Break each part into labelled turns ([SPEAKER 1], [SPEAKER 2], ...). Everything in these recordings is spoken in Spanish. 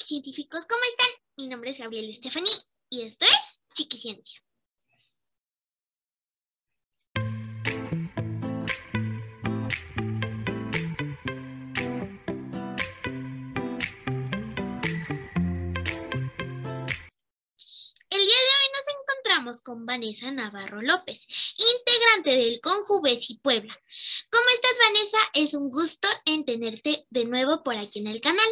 [SPEAKER 1] chiquicientíficos, ¿cómo están? Mi nombre es Gabriel Estefaní y esto es Chiquiciencia. El día de hoy nos encontramos con Vanessa Navarro López, integrante del Conjuvesi Puebla. ¿Cómo estás, Vanessa? Es un gusto en tenerte de nuevo por aquí en el canal.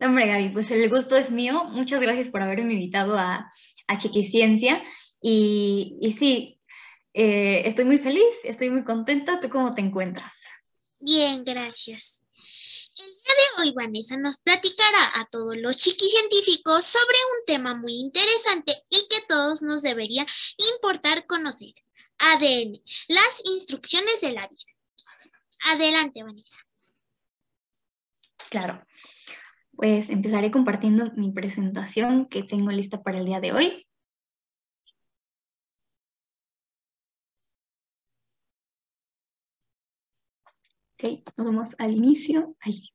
[SPEAKER 2] Hombre, Gaby, pues el gusto es mío. Muchas gracias por haberme invitado a Chiquiciencia. Y sí, estoy muy feliz, estoy muy contenta. ¿Tú cómo te encuentras?
[SPEAKER 1] Bien, gracias. El día de hoy, Vanessa nos platicará a todos los chiquicientíficos sobre un tema muy interesante y que todos nos debería importar conocer. ADN, las instrucciones de la vida. Adelante, Vanessa.
[SPEAKER 2] Claro, pues empezaré compartiendo mi presentación que tengo lista para el día de hoy. Ok, nos vamos al inicio. Ahí.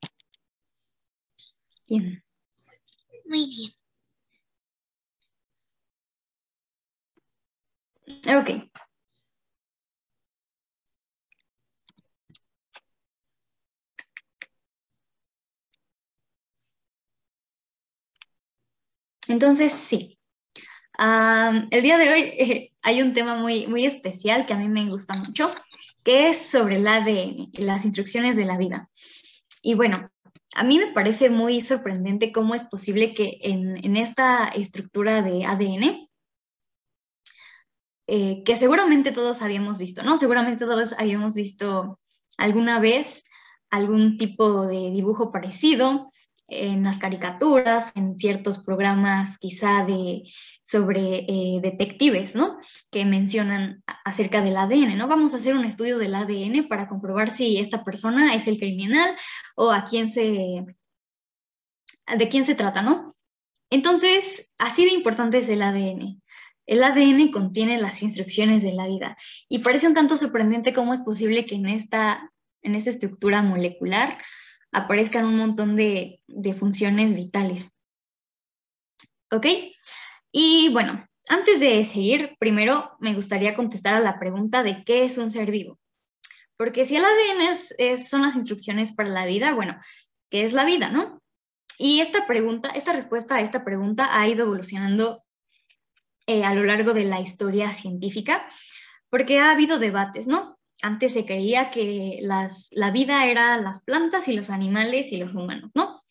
[SPEAKER 2] Bien.
[SPEAKER 1] Muy bien.
[SPEAKER 2] Ok. Entonces, sí. El día de hoy hay un tema muy especial que a mí me gusta mucho, que es sobre el ADN, las instrucciones de la vida. Y bueno, a mí me parece muy sorprendente cómo es posible que en esta estructura de ADN, que seguramente todos habíamos visto, ¿no? Seguramente todos habíamos visto alguna vez algún tipo de dibujo parecido en las caricaturas, en ciertos programas quizá sobre detectives, ¿no? Que mencionan acerca del ADN, ¿no? Vamos a hacer un estudio del ADN para comprobar si esta persona es el criminal o de quién se trata, ¿no? Entonces, así de importante es el ADN. El ADN contiene las instrucciones de la vida y parece un tanto sorprendente cómo es posible que en esta estructura molecular aparezcan un montón de funciones vitales. ¿Ok? Y bueno, antes de seguir, primero me gustaría contestar a la pregunta de qué es un ser vivo. Porque si el ADN son las instrucciones para la vida, bueno, ¿qué es la vida, no? Y esta respuesta a esta pregunta ha ido evolucionando a lo largo de la historia científica, porque ha habido debates, ¿no? Antes se creía que la vida era las plantas y los animales y los humanos, ¿no?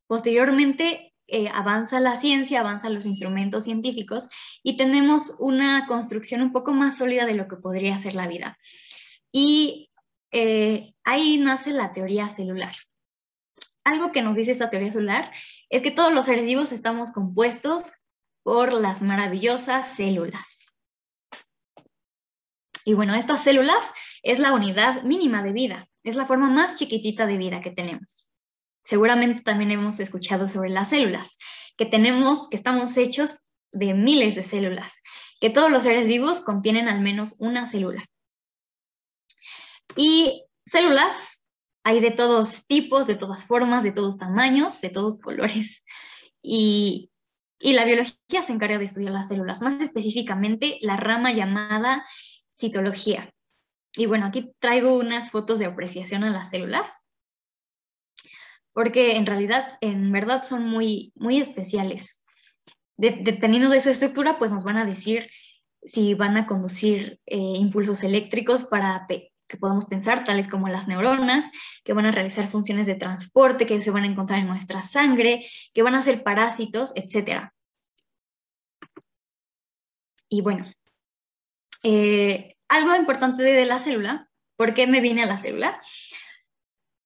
[SPEAKER 2] Posteriormente avanza la ciencia, avanzan los instrumentos científicos y tenemos una construcción un poco más sólida de lo que podría ser la vida. Y ahí nace la teoría celular. Algo que nos dice esta teoría celular es que todos los seres vivos estamos compuestos por las maravillosas células. Y bueno, estas células es la unidad mínima de vida, es la forma más chiquitita de vida que tenemos. Seguramente también hemos escuchado sobre las células, que estamos hechos de miles de células, que todos los seres vivos contienen al menos una célula. Y células hay de todos tipos, de todas formas, de todos tamaños, de todos colores. Y la biología se encarga de estudiar las células, más específicamente la rama llamada citología. Y bueno, aquí traigo unas fotos de apreciación a las células, porque en verdad son muy especiales. Dependiendo de su estructura, pues nos van a decir si van a conducir impulsos eléctricos que podamos pensar, tales como las neuronas, que van a realizar funciones de transporte, que se van a encontrar en nuestra sangre, que van a ser parásitos, etc. Y bueno, algo importante de la célula, ¿por qué me viene a la célula?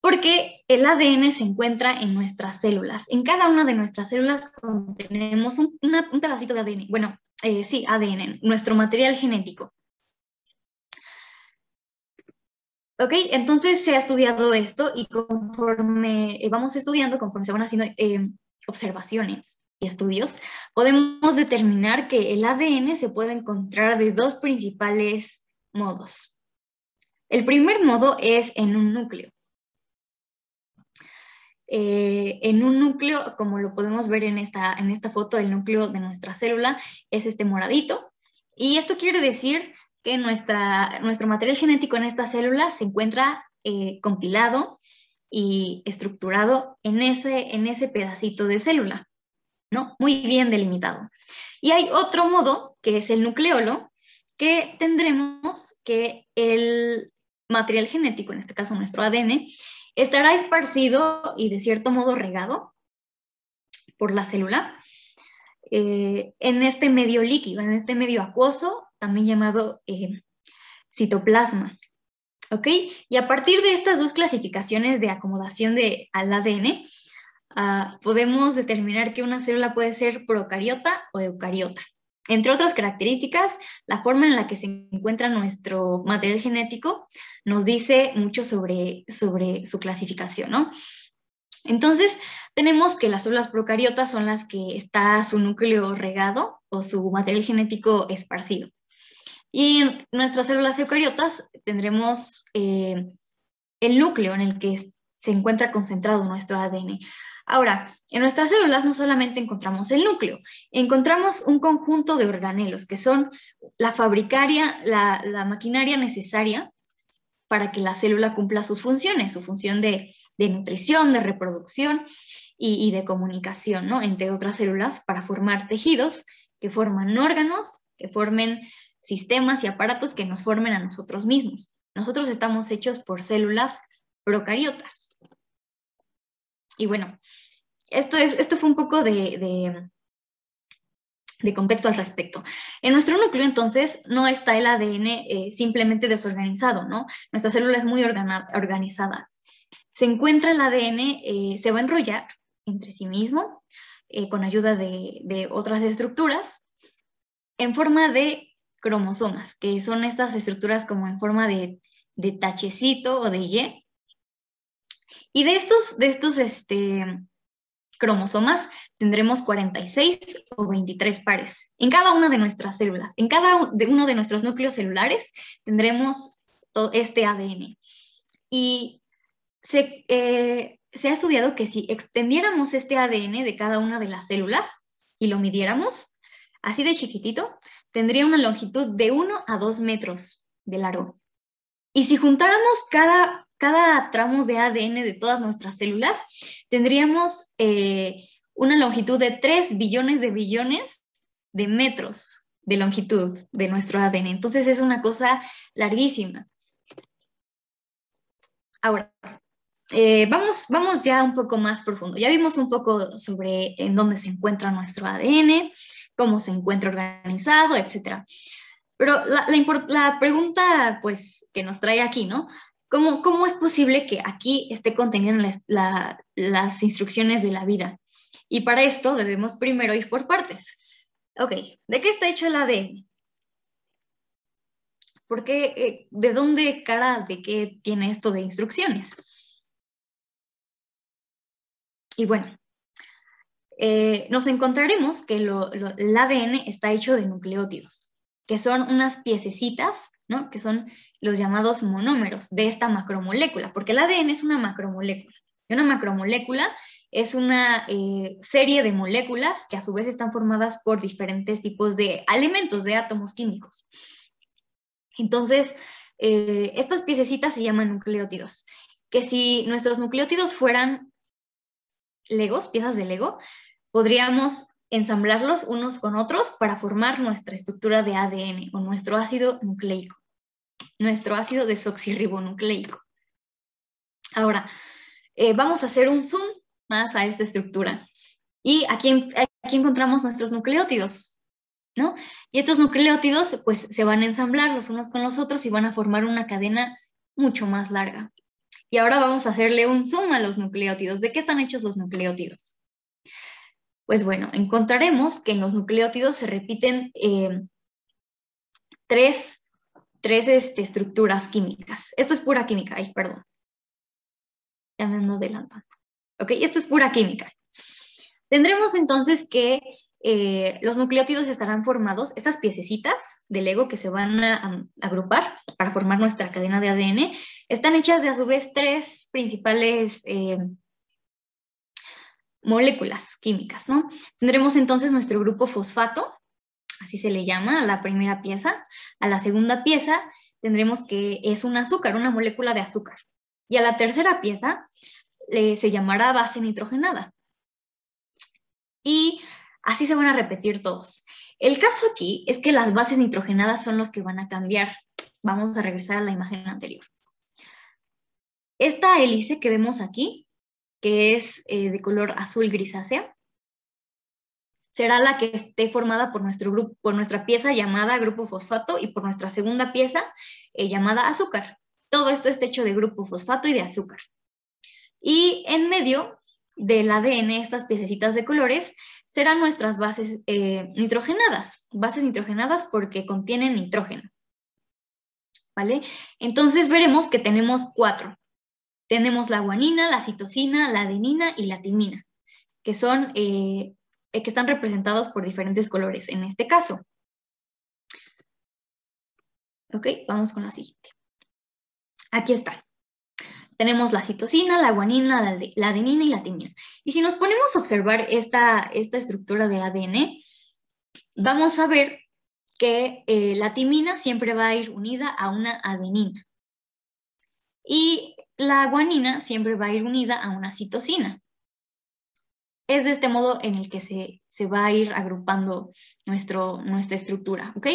[SPEAKER 2] Porque el ADN se encuentra en nuestras células. En cada una de nuestras células tenemos un pedacito de ADN. Bueno, sí, ADN, nuestro material genético. Ok, entonces se ha estudiado esto y conforme vamos estudiando, conforme se van haciendo observaciones y estudios, podemos determinar que el ADN se puede encontrar de dos principales modos. El primer modo es en un núcleo. en un núcleo, como lo podemos ver en esta foto, el núcleo de nuestra célula es este moradito. Y esto quiere decir que nuestro material genético en esta célula se encuentra compilado y estructurado en ese pedacito de célula, ¿no? Muy bien delimitado. Y hay otro modo, que es el nucleolo, que tendremos que el material genético, en este caso nuestro ADN, estará esparcido y de cierto modo regado por la célula en este medio líquido, en este medio acuoso, también llamado citoplasma. ¿Ok? Y a partir de estas dos clasificaciones de acomodación al ADN, podemos determinar que una célula puede ser procariota o eucariota. Entre otras características, la forma en la que se encuentra nuestro material genético nos dice mucho sobre su clasificación, ¿no? Entonces, tenemos que las células procariotas son las que está su núcleo regado o su material genético esparcido. Y en nuestras células eucariotas tendremos el núcleo en el que se encuentra concentrado nuestro ADN. Ahora, en nuestras células no solamente encontramos el núcleo, encontramos un conjunto de organelos que son la maquinaria necesaria para que la célula cumpla sus funciones, su función de nutrición, de reproducción y de comunicación, ¿no? Entre otras células, para formar tejidos que forman órganos, que formen sistemas y aparatos que nos formen a nosotros mismos. Nosotros estamos hechos por células procariotas. Y bueno, esto fue un poco de contexto al respecto. En nuestro núcleo, entonces, no está el ADN simplemente desorganizado, ¿no? Nuestra célula es muy organizada. Se encuentra el ADN, se va a enrollar entre sí mismo, con ayuda de otras estructuras, en forma de cromosomas, que son estas estructuras como en forma de tachecito o de Y. Y de estos cromosomas tendremos 46 o 23 pares en cada una de nuestras células. En cada uno de nuestros núcleos celulares tendremos todo este ADN. Y se ha estudiado que si extendiéramos este ADN de cada una de las células y lo midiéramos, así de chiquitito, tendría una longitud de 1 a 2 metros de largo. Y si juntáramos cada tramo de ADN de todas nuestras células, tendríamos una longitud de 3 billones de metros de longitud de nuestro ADN. Entonces es una cosa larguísima. Ahora, vamos ya un poco más profundo. Ya vimos un poco sobre en dónde se encuentra nuestro ADN, cómo se encuentra organizado, etc. Pero la pregunta, pues, que nos trae aquí, ¿no? ¿Cómo es posible que aquí esté contenida las instrucciones de la vida? Y para esto debemos primero ir por partes. Ok, ¿de qué está hecho el ADN? ¿Por qué? ¿De dónde de qué tiene esto de instrucciones? Y bueno, nos encontraremos que el ADN está hecho de nucleótidos, que son unas piececitas, ¿no? Que son los llamados monómeros de esta macromolécula, porque el ADN es una macromolécula. Y una macromolécula es una serie de moléculas que a su vez están formadas por diferentes tipos de elementos, de átomos químicos. Entonces, estas piececitas se llaman nucleótidos, que si nuestros nucleótidos fueran legos, piezas de Lego, podríamos ensamblarlos unos con otros para formar nuestra estructura de ADN o nuestro ácido nucleico, nuestro ácido desoxirribonucleico. Ahora, vamos a hacer un zoom más a esta estructura. Y aquí encontramos nuestros nucleótidos, ¿no? Y estos nucleótidos pues se van a ensamblar los unos con los otros y van a formar una cadena mucho más larga. Y ahora vamos a hacerle un zoom a los nucleótidos. ¿De qué están hechos los nucleótidos? Pues bueno, encontraremos que en los nucleótidos se repiten tres estructuras químicas. Esto es pura química, ay, perdón. Ya me ando adelantando. Ok, esto es pura química. Tendremos entonces que los nucleótidos estarán formados, estas piececitas de Lego que se van a agrupar para formar nuestra cadena de ADN, están hechas de a su vez tres principales moléculas químicas, ¿no? Tendremos entonces nuestro grupo fosfato, así se le llama a la primera pieza. A la segunda pieza tendremos que es un azúcar, una molécula de azúcar. Y a la tercera pieza se llamará base nitrogenada. Y así se van a repetir todos. El caso aquí es que las bases nitrogenadas son los que van a cambiar. Vamos a regresar a la imagen anterior. Esta hélice que vemos aquí, que es de color azul grisácea, será la que esté formada por nuestro grupo, por nuestra pieza llamada grupo fosfato y por nuestra segunda pieza llamada azúcar. Todo esto está hecho de grupo fosfato y de azúcar. Y en medio del ADN, estas piececitas de colores serán nuestras bases nitrogenadas. Bases nitrogenadas porque contienen nitrógeno. ¿Vale? Entonces veremos que tenemos 4. Tenemos la guanina, la citosina, la adenina y la timina, que son que están representados por diferentes colores en este caso. Ok, vamos con la siguiente. Aquí está. Tenemos la citosina, la guanina, la adenina y la timina. Y si nos ponemos a observar esta estructura de ADN, vamos a ver que la timina siempre va a ir unida a una adenina. Y la guanina siempre va a ir unida a una citosina. Es de este modo en el que se va a ir agrupando nuestra estructura, ¿ok?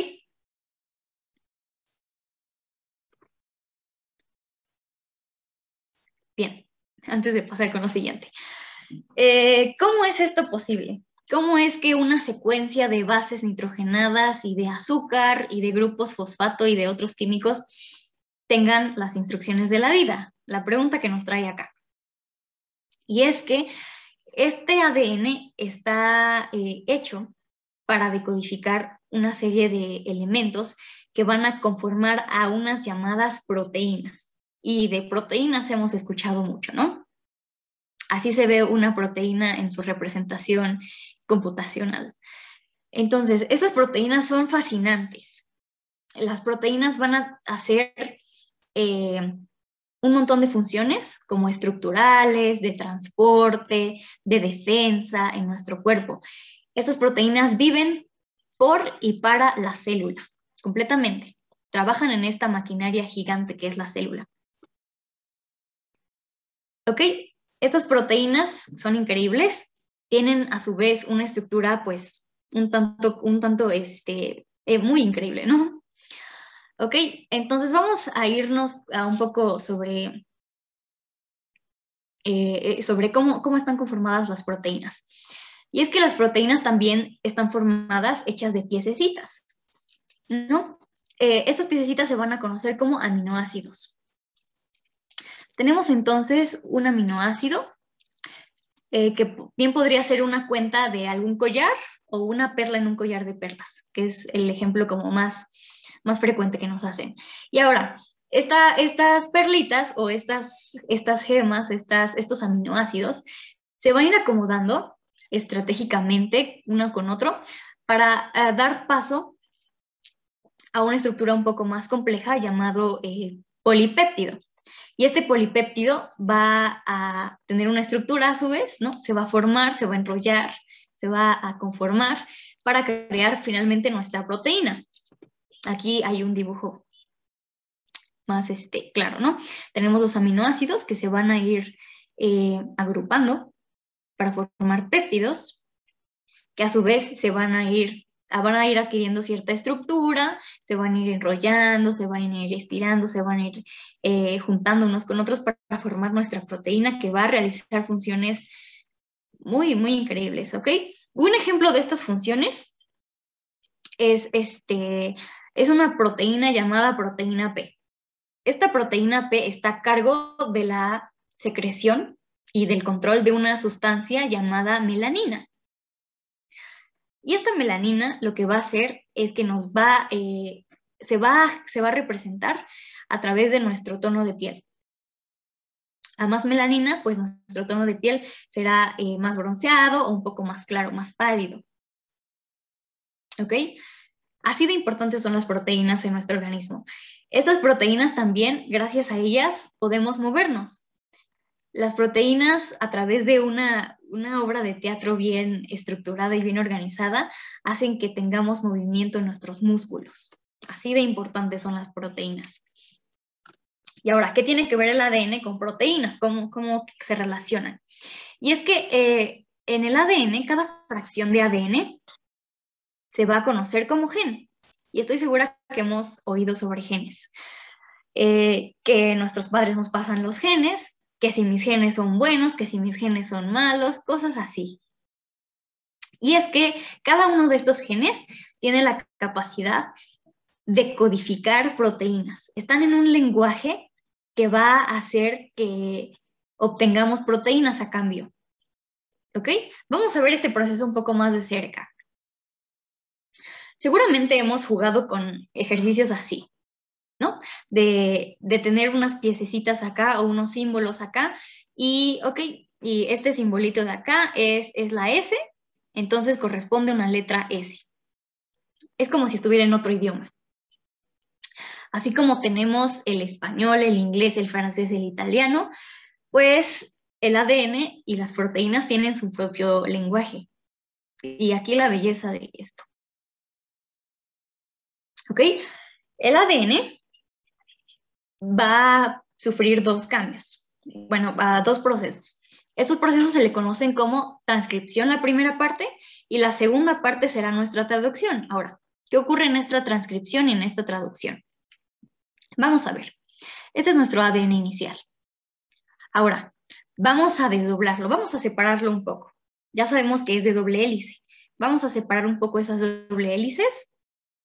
[SPEAKER 2] Bien, antes de pasar con lo siguiente. ¿Cómo es esto posible? ¿Cómo es que una secuencia de bases nitrogenadas y de azúcar y de grupos fosfato y de otros químicos tengan las instrucciones de la vida? La pregunta que nos trae acá. Y es que este ADN está hecho para decodificar una serie de elementos que van a conformar a unas llamadas proteínas. Y de proteínas hemos escuchado mucho, ¿no? Así se ve una proteína en su representación computacional. Entonces, estas proteínas son fascinantes. Las proteínas van a hacer un montón de funciones como estructurales, de transporte, de defensa en nuestro cuerpo. Estas proteínas viven por y para la célula, completamente. Trabajan en esta maquinaria gigante que es la célula. ¿Ok? Estas proteínas son increíbles, tienen a su vez una estructura pues un tanto muy increíble, ¿no? Ok, entonces vamos a irnos a un poco sobre cómo están conformadas las proteínas. Y es que las proteínas también están formadas hechas de piececitas, ¿no? Estas piececitas se van a conocer como aminoácidos. Tenemos entonces un aminoácido que bien podría ser una cuenta de algún collar o una perla en un collar de perlas, que es el ejemplo como más frecuente que nos hacen. Y ahora, estas perlitas o estas gemas, estos aminoácidos, se van a ir acomodando estratégicamente uno con otro para dar paso a una estructura un poco más compleja llamado polipéptido. Y este polipéptido va a tener una estructura a su vez, ¿no? Se va a formar, se va a enrollar, se va a conformar para crear finalmente nuestra proteína. Aquí hay un dibujo más claro, ¿no? Tenemos los aminoácidos que se van a ir agrupando para formar péptidos, que a su vez se van a ir adquiriendo cierta estructura, se van a ir enrollando, se van a ir estirando, se van a ir juntando unos con otros para formar nuestra proteína que va a realizar funciones muy, muy increíbles, ¿ok? Un ejemplo de estas funciones es una proteína llamada proteína P. Esta proteína P está a cargo de la secreción y del control de una sustancia llamada melanina. Y esta melanina lo que va a hacer es que se va a representar a través de nuestro tono de piel. A más melanina, pues nuestro tono de piel será más bronceado o un poco más claro, más pálido. ¿Ok? Así de importantes son las proteínas en nuestro organismo. Estas proteínas también, gracias a ellas, podemos movernos. Las proteínas, a través de una una obra de teatro bien estructurada y bien organizada hacen que tengamos movimiento en nuestros músculos. Así de importantes son las proteínas. Y ahora, ¿qué tiene que ver el ADN con proteínas? ¿Cómo se relacionan? Y es que en el ADN, cada fracción de ADN se va a conocer como gen. Y estoy segura que hemos oído sobre genes. Que nuestros padres nos pasan los genes, que si mis genes son buenos, que si mis genes son malos, cosas así. Y es que cada uno de estos genes tiene la capacidad de codificar proteínas. Están en un lenguaje que va a hacer que obtengamos proteínas a cambio. ¿Ok? Vamos a ver este proceso un poco más de cerca. Seguramente hemos jugado con ejercicios así, ¿no? De tener unas piececitas acá o unos símbolos acá y, ok, y este simbolito de acá es la S, entonces corresponde a una letra S. Es como si estuviera en otro idioma. Así como tenemos el español, el inglés, el francés, el italiano, pues el ADN y las proteínas tienen su propio lenguaje. Y aquí la belleza de esto. ¿Ok? El ADN va a sufrir dos cambios. Bueno, dos procesos. Estos procesos se le conocen como transcripción, la primera parte, y la segunda parte será nuestra traducción. Ahora, ¿qué ocurre en esta transcripción y en esta traducción? Vamos a ver. Este es nuestro ADN inicial. Ahora, vamos a desdoblarlo, vamos a separarlo un poco. Ya sabemos que es de doble hélice. Vamos a separar un poco esas doble hélices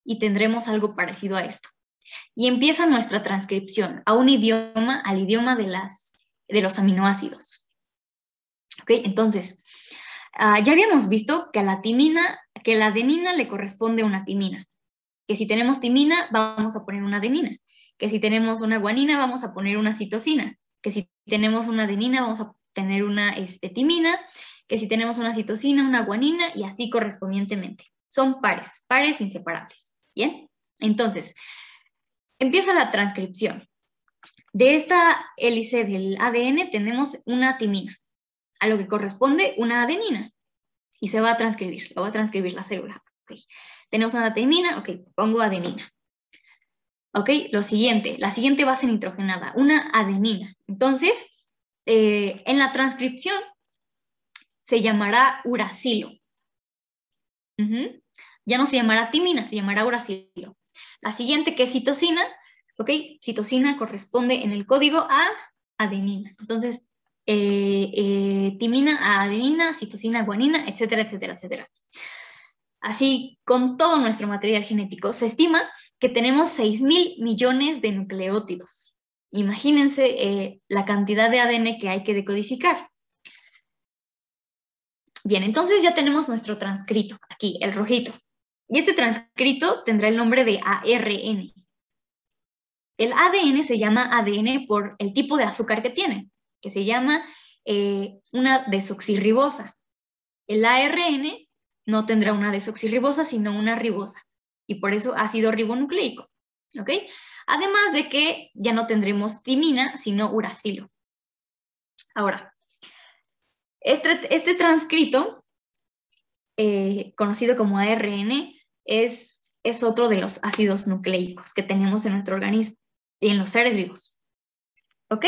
[SPEAKER 2] y tendremos algo parecido a esto. Y empieza nuestra transcripción a un idioma, al idioma de los aminoácidos. ¿Ok? Entonces, ya habíamos visto que a la adenina le corresponde una timina. Que si tenemos timina, vamos a poner una adenina. Que si tenemos una guanina, vamos a poner una citosina. Que si tenemos una adenina, vamos a tener una timina. Que si tenemos una citosina, una guanina, y así correspondientemente. Son pares inseparables. ¿Bien? Entonces, empieza la transcripción. De esta hélice del ADN tenemos una timina, a lo que corresponde una adenina. Y se va a transcribir, lo va a transcribir la célula. Okay. Tenemos una timina, ok, pongo adenina. Ok, la siguiente base nitrogenada, una adenina. Entonces, en la transcripción se llamará uracilo. Ya no se llamará timina, se llamará uracilo. La siguiente, que es citosina, ok, citosina corresponde en el código a adenina. Entonces, timina a adenina, citosina a guanina, etcétera, etcétera, etcétera. Así, con todo nuestro material genético, se estima que tenemos 6.000 millones de nucleótidos. Imagínense la cantidad de ADN que hay que decodificar. Bien, entonces ya tenemos nuestro transcrito, aquí, el rojito. Y este transcrito tendrá el nombre de ARN. El ADN se llama ADN por el tipo de azúcar que tiene, que se llama una desoxirribosa. El ARN no tendrá una desoxirribosa, sino una ribosa. Y por eso ácido ribonucleico. ¿Ok? Además de que ya no tendremos timina, sino uracilo. Ahora, este transcrito, conocido como ARN, es otro de los ácidos nucleicos que tenemos en nuestro organismo y en los seres vivos. ¿Ok?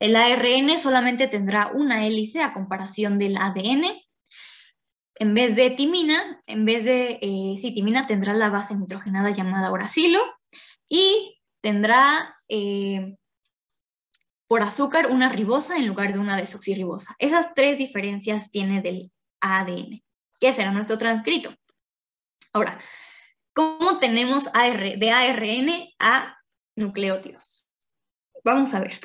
[SPEAKER 2] El ARN solamente tendrá una hélice a comparación del ADN. En vez de timina, timina tendrá la base nitrogenada llamada uracilo y tendrá por azúcar una ribosa en lugar de una desoxirribosa. Esas tres diferencias tiene del ADN, que será nuestro transcrito. Ahora, ¿cómo tenemos de ARN a nucleótidos? Vamos a ver.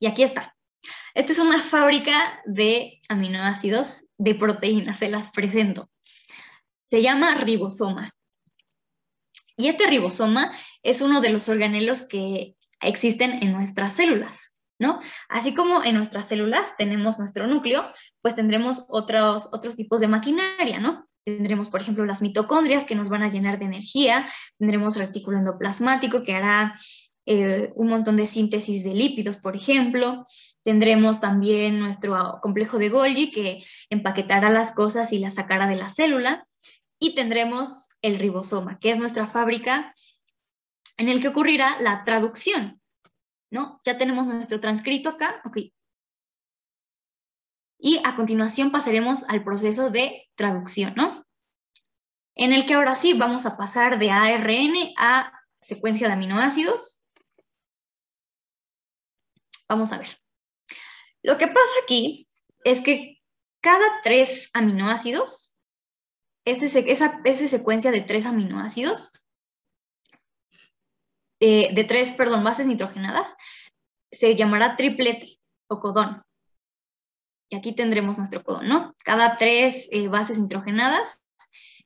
[SPEAKER 2] Y aquí está. Esta es una fábrica de aminoácidos de proteínas, se las presento. Se llama ribosoma. Y este ribosoma es uno de los organelos que existen en nuestras células, ¿no? Así como en nuestras células tenemos nuestro núcleo, pues tendremos otros tipos de maquinaria, ¿no? Tendremos, por ejemplo, las mitocondrias que nos van a llenar de energía, tendremos retículo endoplasmático que hará un montón de síntesis de lípidos, por ejemplo, Tendremos también nuestro complejo de Golgi, que empaquetará las cosas y las sacará de la célula. Y tendremos el ribosoma, que es nuestra fábrica en el que ocurrirá la traducción, ¿no? Ya tenemos nuestro transcrito acá, ok. Y a continuación pasaremos al proceso de traducción, ¿no? En el que ahora sí vamos a pasar de ARN a secuencia de aminoácidos. Vamos a ver. Lo que pasa aquí es que cada 3 aminoácidos, esa secuencia de 3 aminoácidos, de 3, perdón, bases nitrogenadas, se llamará triplete o codón. Y aquí tendremos nuestro codón, ¿no? Cada 3 bases nitrogenadas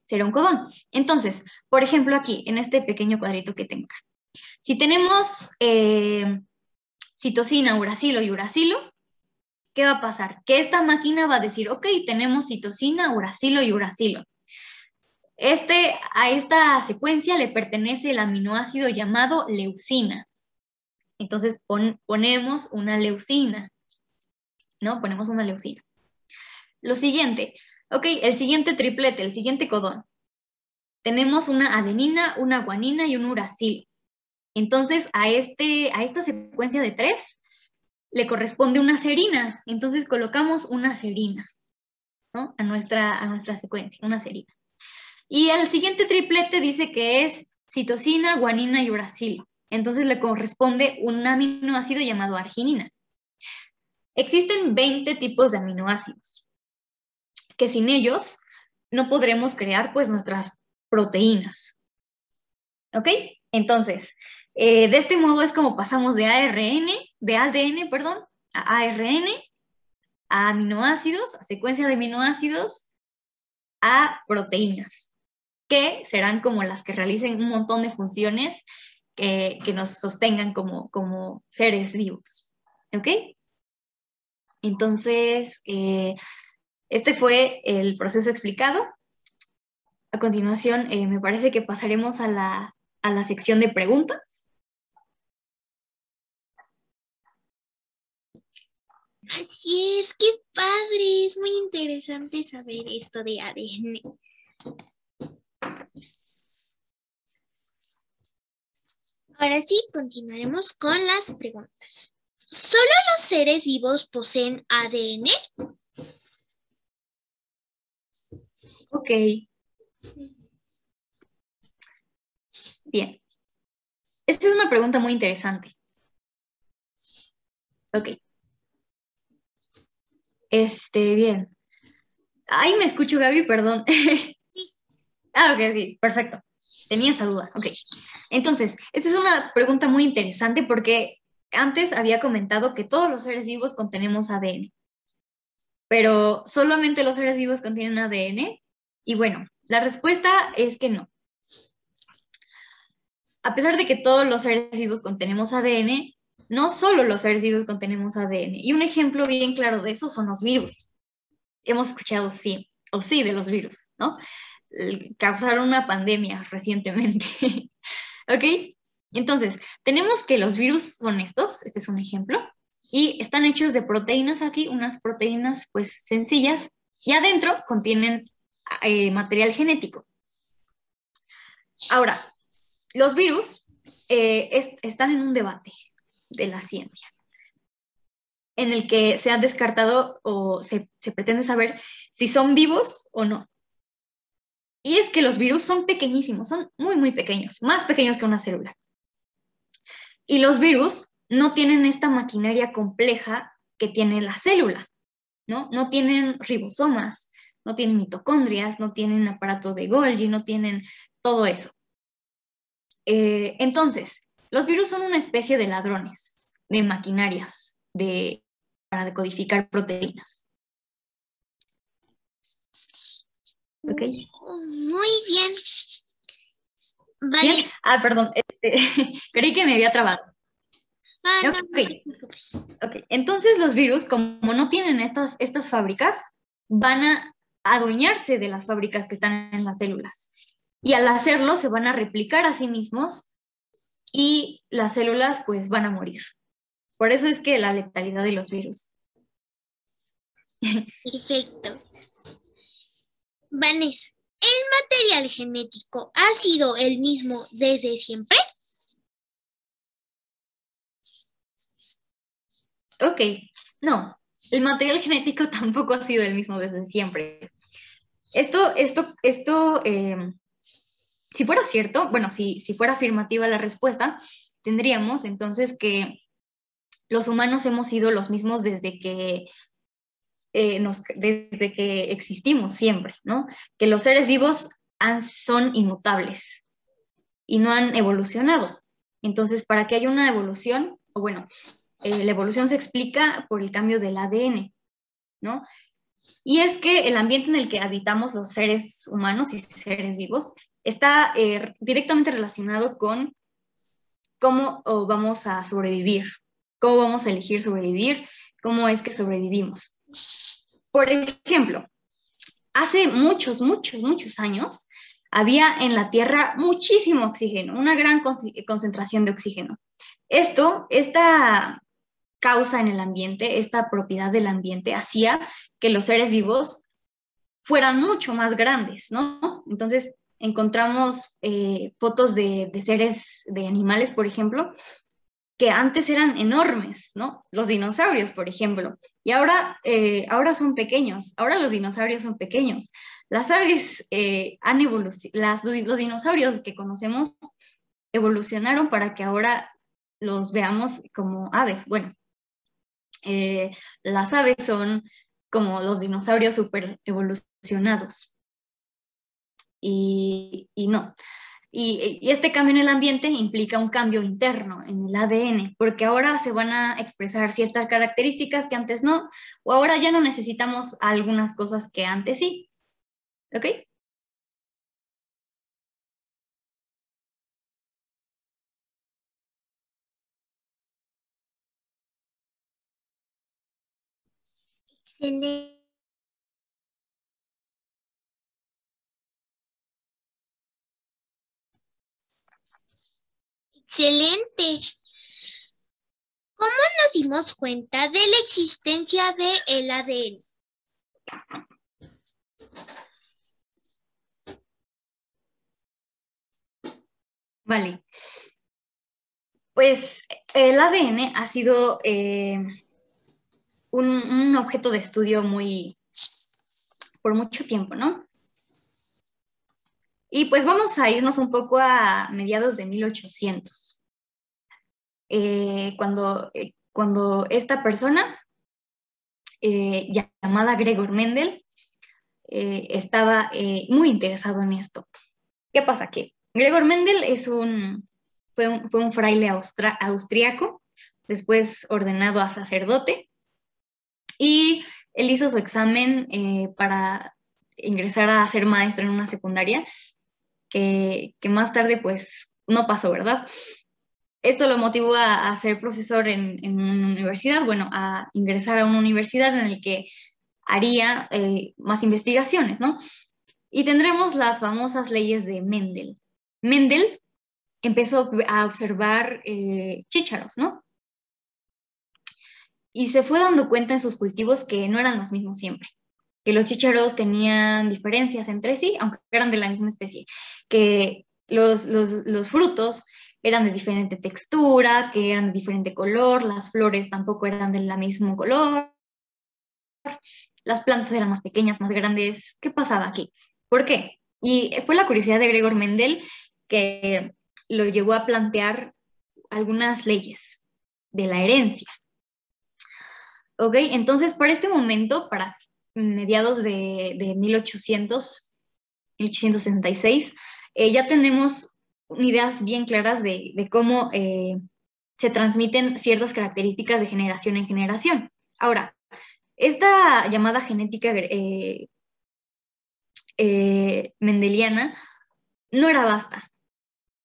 [SPEAKER 2] será un codón. Entonces, por ejemplo, aquí, en este pequeño cuadrito que tengo acá, si tenemos citosina, uracilo y uracilo, ¿qué va a pasar? Que esta máquina va a decir, ok, tenemos citosina, uracilo y uracilo. A esta secuencia le pertenece el aminoácido llamado leucina. Entonces ponemos una leucina, ¿no? Ponemos una leucina. Lo siguiente, ok, el siguiente triplete, el siguiente codón. Tenemos una adenina, una guanina y un uracilo. Entonces, a esta secuencia de 3 le corresponde una serina. Entonces, colocamos una serina, ¿no? A nuestra secuencia, una serina. Y el siguiente triplete dice que es citosina, guanina y uracilo. Entonces, le corresponde un aminoácido llamado arginina. Existen 20 tipos de aminoácidos, que sin ellos no podremos crear, pues, nuestras proteínas. ¿Ok? Entonces, de este modo es como pasamos de ADN, perdón, a ARN, a aminoácidos, a secuencia de aminoácidos, a proteínas, que serán como las que realicen un montón de funciones que nos sostengan como seres vivos. ¿Ok? Entonces, este fue el proceso explicado. A continuación, me parece que pasaremos a la sección de preguntas.
[SPEAKER 1] Así es, qué padre, es muy interesante saber esto de ADN. Ahora sí, continuaremos con las preguntas. ¿Solo los seres vivos poseen ADN?
[SPEAKER 2] Ok. Bien. Esta es una pregunta muy interesante. Ok. Bien. Ay, me escucho, Gaby, perdón. Ok, perfecto. Tenía esa duda. Ok. Entonces, esta es una pregunta muy interesante porque antes había comentado que todos los seres vivos contenemos ADN. Pero solamente los seres vivos contienen ADN. Y bueno, la respuesta es que no. A pesar de que todos los seres vivos contenemos ADN, no solo los seres vivos contenemos ADN. Y un ejemplo bien claro de eso son los virus. Hemos escuchado sí de los virus, ¿no? Causaron una pandemia recientemente. ¿Ok? Entonces, tenemos que los virus son estos, este es un ejemplo, y están hechos de proteínas aquí, unas proteínas pues sencillas, y adentro contienen material genético. Ahora, los virus están en un debate de la ciencia, en el que se ha descartado o se pretende saber si son vivos o no. Y es que los virus son pequeñísimos, son muy, muy pequeños, más pequeños que una célula. Y los virus no tienen esta maquinaria compleja que tiene la célula, ¿no? No tienen ribosomas, no tienen mitocondrias, no tienen aparato de Golgi, no tienen todo eso. Entonces, los virus son una especie de ladrones, de maquinarias para decodificar proteínas. ¿Ok?
[SPEAKER 1] Muy bien. Vale.
[SPEAKER 2] ¿Bien? Perdón, creí que me había trabado.
[SPEAKER 1] No,
[SPEAKER 2] okay. Ok, entonces los virus, como no tienen estas fábricas, van a adueñarse de las fábricas que están en las células. Y al hacerlo, se van a replicar a sí mismos y las células pues van a morir. Por eso es que la letalidad de los virus.
[SPEAKER 1] Perfecto. Vanessa, ¿el material genético ha sido el mismo desde siempre?
[SPEAKER 2] Ok, no, el material genético tampoco ha sido el mismo desde siempre. Si fuera cierto, bueno, si fuera afirmativa la respuesta, tendríamos entonces que los humanos hemos sido los mismos desde que existimos siempre, ¿no? Que los seres vivos son inmutables y no han evolucionado. Entonces, para que haya una evolución, o bueno, la evolución se explica por el cambio del ADN, ¿no? Y es que el ambiente en el que habitamos los seres humanos y seres vivos está directamente relacionado con cómo vamos a sobrevivir, cómo vamos a elegir sobrevivir, cómo es que sobrevivimos. Por ejemplo, hace muchos años había en la Tierra muchísimo oxígeno, una gran concentración de oxígeno. Esta causa en el ambiente, esta propiedad del ambiente hacía que los seres vivos fueran mucho más grandes, ¿no? Entonces encontramos fotos de seres, de animales, por ejemplo, que antes eran enormes, ¿no? Los dinosaurios, por ejemplo, y ahora son pequeños, ahora los dinosaurios son pequeños. Las aves han evolucionado, los dinosaurios que conocemos evolucionaron para que ahora los veamos como aves. Bueno, las aves son como los dinosaurios super evolucionados. Y no. Y este cambio en el ambiente implica un cambio interno en el ADN, porque ahora se van a expresar ciertas características que antes no, o ahora ya no necesitamos algunas cosas que antes sí. ¿Ok?
[SPEAKER 1] Excelente. Excelente. ¿Cómo nos dimos cuenta de la existencia del ADN?
[SPEAKER 2] Vale. Pues el ADN ha sido un objeto de estudio por mucho tiempo, ¿no? Y pues vamos a irnos un poco a mediados de 1800, cuando esta persona, llamada Gregor Mendel, estaba muy interesado en esto. ¿Qué pasa? Que Gregor Mendel fue un fraile austriaco, después ordenado a sacerdote, y él hizo su examen para ingresar a ser maestro en una secundaria, que más tarde pues no pasó, ¿verdad? Esto lo motivó a ser profesor en una universidad, bueno, a ingresar a una universidad en la que haría más investigaciones, ¿no? Y tendremos las famosas leyes de Mendel. Mendel empezó a observar chícharos, ¿no? Y se fue dando cuenta en sus cultivos que no eran los mismos siempre, que los chícharos tenían diferencias entre sí, aunque eran de la misma especie, que los frutos eran de diferente textura, que eran de diferente color, las flores tampoco eran del mismo color, las plantas eran más pequeñas, más grandes. ¿Qué pasaba aquí? ¿Por qué? Y fue la curiosidad de Gregor Mendel que lo llevó a plantear algunas leyes de la herencia. ¿Ok? Entonces, para este momento, para mediados de 1866, ya tenemos ideas bien claras de cómo se transmiten ciertas características de generación en generación. Ahora, esta llamada genética mendeliana no era basta,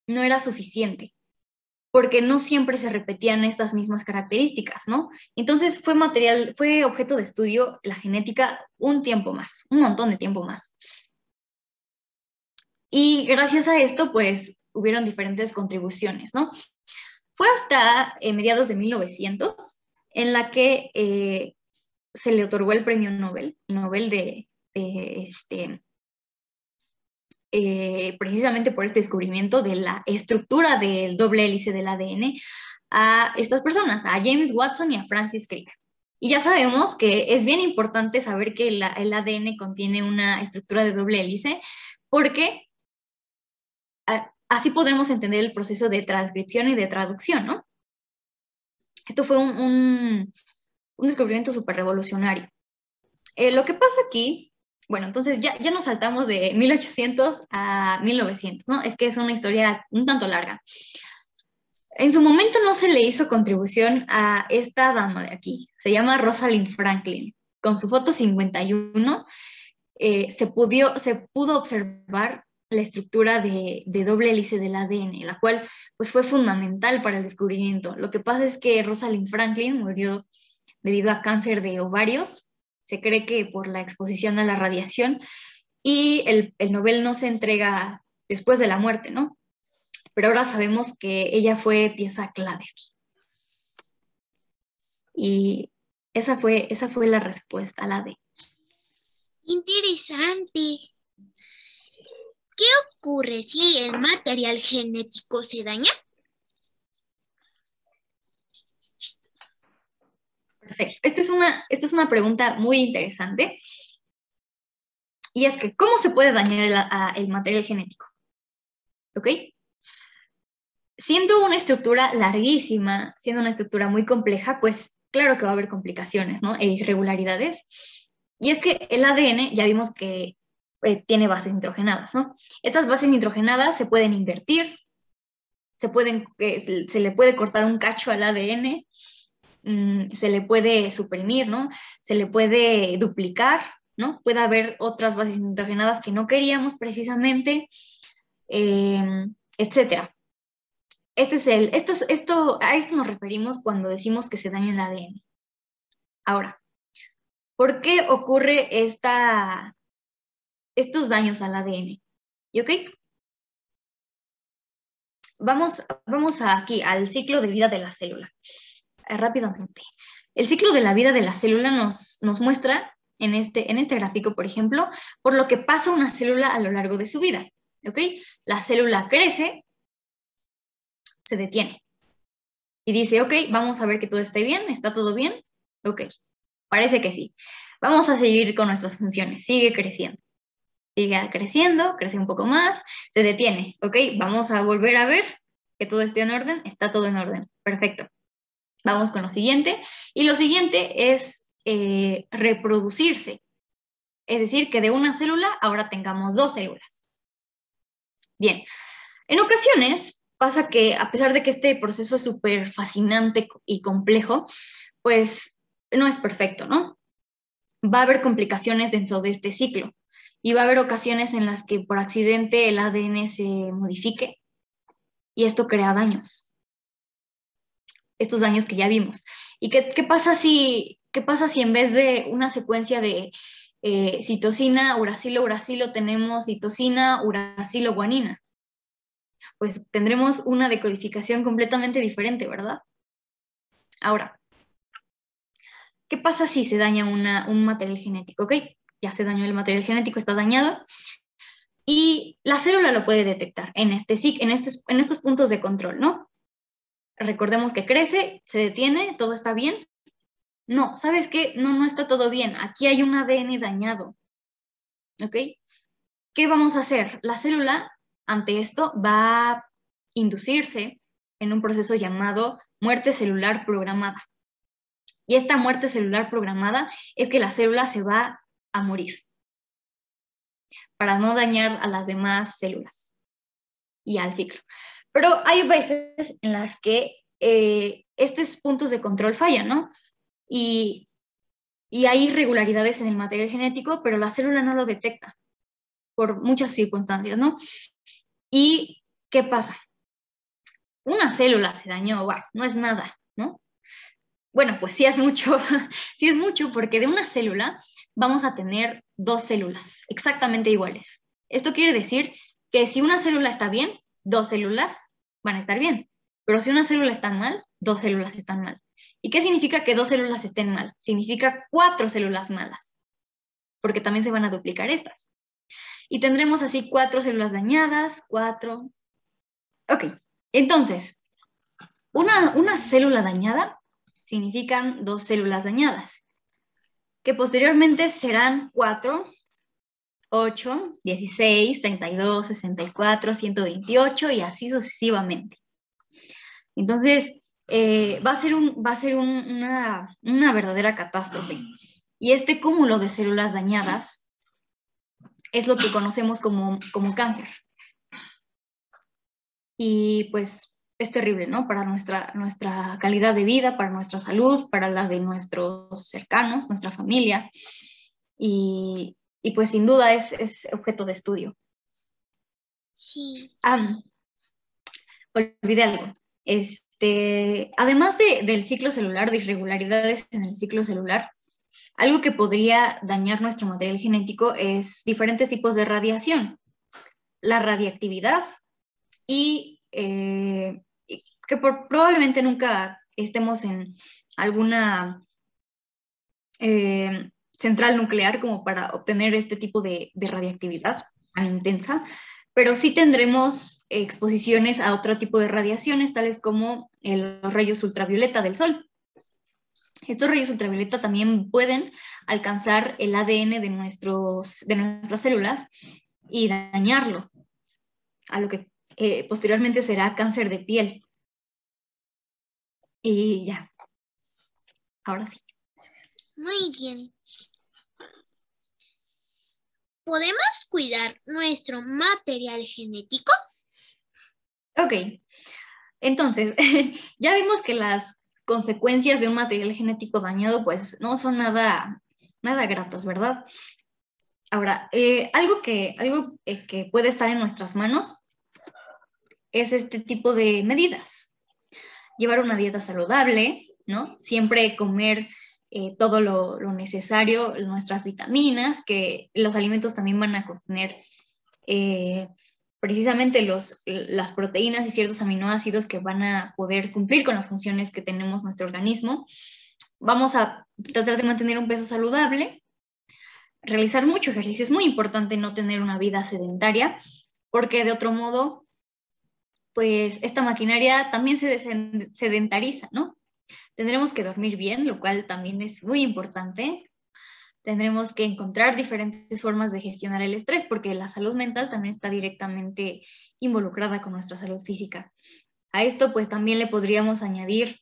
[SPEAKER 2] no era suficiente, porque no siempre se repetían estas mismas características, ¿no? Entonces fue objeto de estudio la genética un tiempo más, un montón de tiempo más. Y gracias a esto, pues, hubieron diferentes contribuciones, ¿no? Fue hasta mediados de 1900 en la que se le otorgó el premio Nobel precisamente por este descubrimiento de la estructura del doble hélice del ADN a estas personas, a James Watson y a Francis Crick. Y ya sabemos que es bien importante saber que el ADN contiene una estructura de doble hélice porque así podremos entender el proceso de transcripción y de traducción, ¿no? Esto fue un descubrimiento súper revolucionario. Lo que pasa aquí, bueno, entonces ya nos saltamos de 1800 a 1900, ¿no? Es que es una historia un tanto larga. En su momento no se le hizo contribución a esta dama de aquí, se llama Rosalind Franklin. Con su foto 51 se pudo observar la estructura de doble hélice del ADN, la cual pues, fue fundamental para el descubrimiento. Lo que pasa es que Rosalind Franklin murió debido a cáncer de ovarios, se cree que por la exposición a la radiación, y el Nobel no se entrega después de la muerte, ¿no? Pero ahora sabemos que ella fue pieza clave aquí. Y esa fue la respuesta a la D.
[SPEAKER 1] Interesante. ¿Qué ocurre si el material genético se daña?
[SPEAKER 2] Perfecto. Esta es una pregunta muy interesante. Y es que, ¿cómo se puede dañar el material genético? ¿Ok? Siendo una estructura larguísima, siendo una estructura muy compleja, pues claro que va a haber complicaciones, ¿no? E irregularidades. Y es que el ADN, ya vimos que tiene bases nitrogenadas, ¿no? Estas bases nitrogenadas se pueden invertir, se le puede cortar un cacho al ADN, se le puede suprimir, ¿no? Se le puede duplicar, ¿no? Puede haber otras bases nitrogenadas que no queríamos precisamente, etcétera. A esto nos referimos cuando decimos que se daña el ADN. Ahora, ¿por qué ocurre estos daños al ADN? ¿Y ok? Vamos aquí al ciclo de vida de la célula. Rápidamente. El ciclo de la vida de la célula nos muestra en este gráfico, por ejemplo, por lo que pasa una célula a lo largo de su vida. ¿Ok? La célula crece, se detiene y dice, ok, vamos a ver que todo esté bien, ¿está todo bien? Ok, parece que sí. Vamos a seguir con nuestras funciones, sigue creciendo. Sigue creciendo, crece un poco más, se detiene, ok, vamos a volver a ver que todo esté en orden, está todo en orden, perfecto. Vamos con lo siguiente, y lo siguiente es reproducirse, es decir, que de una célula ahora tengamos dos células. Bien, en ocasiones pasa que a pesar de que este proceso es súper fascinante y complejo, pues no es perfecto, ¿no? Va a haber complicaciones dentro de este ciclo y va a haber ocasiones en las que por accidente el ADN se modifique y esto crea daños. Estos daños que ya vimos. ¿Y qué pasa si en vez de una secuencia de citosina, uracilo, uracilo, tenemos citosina, uracilo, guanina? Pues tendremos una decodificación completamente diferente, ¿verdad? Ahora, ¿qué pasa si se daña un material genético? Ok, ya se dañó el material genético, está dañado, y la célula lo puede detectar en estos puntos de control, ¿no? Recordemos que crece, se detiene, todo está bien. No, ¿sabes qué? No está todo bien. Aquí hay un ADN dañado. ¿Ok? ¿Qué vamos a hacer? La célula, ante esto, va a inducirse en un proceso llamado muerte celular programada. Y esta muerte celular programada es que la célula se va a morir para no dañar a las demás células y al ciclo. Pero hay veces en las que estos puntos de control fallan, ¿no? Y hay irregularidades en el material genético, pero la célula no lo detecta por muchas circunstancias, ¿no? ¿Y qué pasa? Una célula se dañó, bueno, no es nada, ¿no? Bueno, pues sí es mucho, sí es mucho, porque de una célula vamos a tener dos células exactamente iguales. Esto quiere decir que si una célula está bien, dos células van a estar bien. Pero si una célula está mal, 2 células están mal. ¿Y qué significa que 2 células estén mal? Significa 4 células malas, porque también se van a duplicar estas. Y tendremos así 4 células dañadas, 4. Ok, entonces, una célula dañada significan 2 células dañadas, que posteriormente serán 4, 8, 16, 32, 64, 128 y así sucesivamente. Entonces, va a ser una verdadera catástrofe. Y este cúmulo de células dañadas es lo que conocemos como cáncer. Y pues es terrible, ¿no? Para nuestra calidad de vida, para nuestra salud, para la de nuestros cercanos, nuestra familia. Y pues sin duda es objeto de estudio.
[SPEAKER 1] Sí.
[SPEAKER 2] Olvidé algo. Además del ciclo celular, de irregularidades en el ciclo celular, algo que podría dañar nuestro material genético es diferentes tipos de radiación. La radiactividad y que probablemente nunca estemos en alguna central nuclear como para obtener este tipo de radiactividad tan intensa, pero sí tendremos exposiciones a otro tipo de radiaciones, tales como los rayos ultravioleta del sol. Estos rayos ultravioleta también pueden alcanzar el ADN de nuestras células y dañarlo, a lo que posteriormente será cáncer de piel. Y ya, ahora sí.
[SPEAKER 1] Muy bien. ¿Podemos cuidar nuestro material genético?
[SPEAKER 2] Ok, entonces, ya vimos que las consecuencias de un material genético dañado pues no son nada gratas, ¿verdad? Ahora, algo que puede estar en nuestras manos es este tipo de medidas. Llevar una dieta saludable, ¿no? Siempre comer todo lo necesario, nuestras vitaminas, que los alimentos también van a contener precisamente las proteínas y ciertos aminoácidos que van a poder cumplir con las funciones que tenemos nuestro organismo. Vamos a tratar de mantener un peso saludable, realizar mucho ejercicio. Es muy importante no tener una vida sedentaria, porque de otro modo, pues esta maquinaria también se sedentariza, ¿no? Tendremos que dormir bien, lo cual también es muy importante. Tendremos que encontrar diferentes formas de gestionar el estrés, porque la salud mental también está directamente involucrada con nuestra salud física. A esto, pues también le podríamos añadir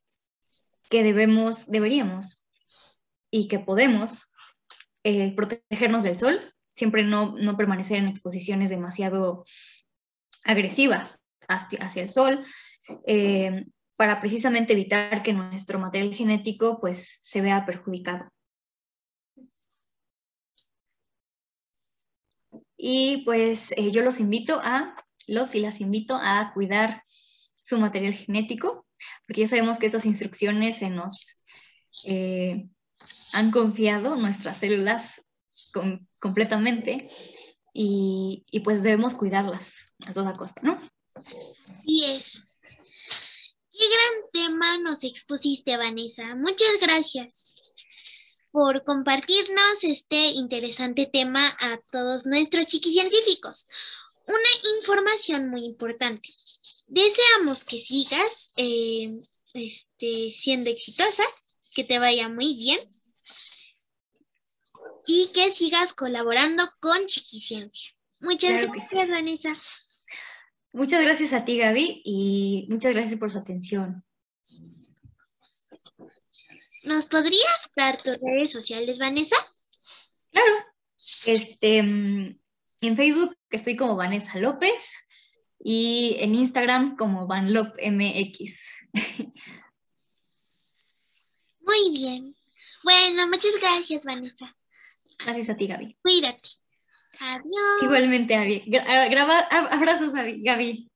[SPEAKER 2] que deberíamos y que podemos protegernos del sol, siempre no permanecer en exposiciones demasiado agresivas hacia el sol, para precisamente evitar que nuestro material genético pues se vea perjudicado. Y pues yo los y las invito a cuidar su material genético, porque ya sabemos que estas instrucciones se nos han confiado nuestras células completamente y pues debemos cuidarlas a toda costa, ¿no?
[SPEAKER 1] Así es. Qué gran tema nos expusiste, Vanessa. Muchas gracias por compartirnos este interesante tema a todos nuestros chiquicientíficos. Una información muy importante. Deseamos que sigas siendo exitosa, que te vaya muy bien y que sigas colaborando con Chiquiciencia. Muchas gracias, Vanessa.
[SPEAKER 2] Muchas gracias a ti, Gaby, y muchas gracias por su atención.
[SPEAKER 1] ¿Nos podrías dar tus redes sociales, Vanessa?
[SPEAKER 2] Claro. En Facebook estoy como Vanessa López y en Instagram como VanLopMX.
[SPEAKER 1] Muy bien. Bueno, muchas gracias, Vanessa.
[SPEAKER 2] Gracias a ti, Gaby.
[SPEAKER 1] Cuídate. Adiós.
[SPEAKER 2] Igualmente, Gaby. Abrazos, Gaby.